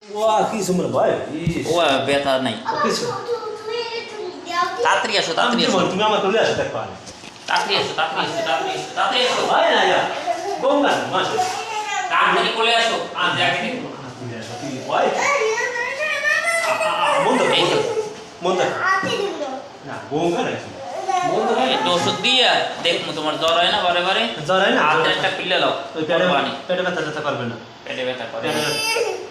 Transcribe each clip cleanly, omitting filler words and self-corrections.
Wah, কি সুন্দর ভাই। ও ব্যথা নাই। কিছু তাড়াতাড়ি আসো, তাড়াতাড়ি আসো, তুমি আমার চলে আসো দেখবা। তাড়াতাড়ি আসো, তাড়াতাড়ি আসো, তাড়াতাড়ি আসো, তাড়াতাড়ি আসো। ভাই না ইয়া। গঙ্গা মাসে। তাড়াতাড়ি চলে আসো। আর জায়গা দেখো। ভাই। মন্দ। না, গঙ্গা না। বলতো ভাই একটু ওষুধ দিয়ে দেখো তোমার জ্বর হয় না বারে বারে। জ্বর হয় না? হাতে একটা পিলে লাও। ওই পেটে পানি। পেটে ব্যথা করবে না। পেটে ব্যথা করে।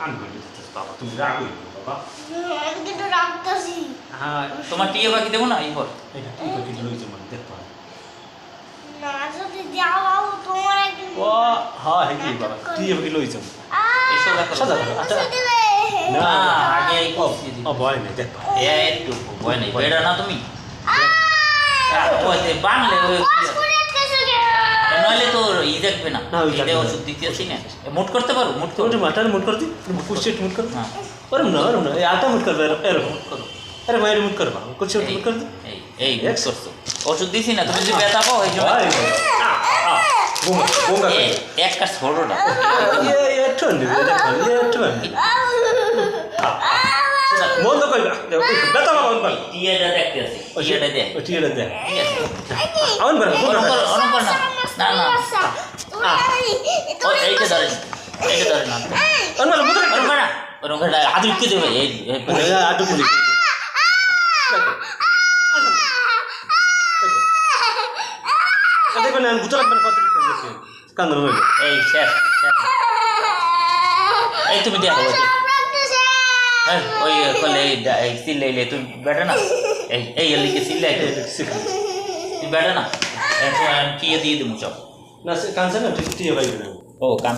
আমি বলি বাবা তুমি রাগ হইো বাবা। হ্যাঁ, তোমার টিয়ে বাকি দেবো না এই পর। এটা কি করে কি লইছে মানে দেখবা। ও হ্যাঁ হে কি বাবা কি কি লইছে। এসো দেখো। সাদা আচ্ছা না আগে এই কফি দিই। ও ভয় নেই দেখবা। একটু ভয় নেই। বেড়া না তুমি? ওই বাংলে ওই নইলে তো ই দেখবে না। না, ওই এটা দেখবে না। ওষুধ দিতেছি না। মুট করতে পারো? মুট করো। ওটা মাটার মুট कर दी पुश मुट कर হ্যাঁ। और ना ये आटा मुट कर अरे মুট করো। अरे भाई मुट कर बा कुछ मुट कर दे এই মুট করছো। ওষুধ দিছি না, তুমি যদি ব্যথা পাও এই भाई সময় गंगा এক কাজ ছোড়ো না। ये ठंड ये ठंड বন্ধ কই বেতা বাবা অন কর টিয়াটা দেখতে আছে। টিয়াটা দেখ। ও টিয়াটা দে ঠিক আছে। অন কর অনকর না। না না। ও এইটা ধরেন। এইটা ধরেন না। অন কর মুদ্রা অনকর না। অনকর হাত উঠতে দেবে এই আটু পুলি দেখো না গুতরা মানে কত কান্দর হইল এই শেষ শেষ। এই তুমি দেখো ওই ওই কলে এই সিল্লাইলে তুমি বেটা না। এই এলিকে সিল্লাই তুমি বেটা না। এখন কি দিয়ে দিমু সব। না কানছে না টিয়া ভাই ও কাম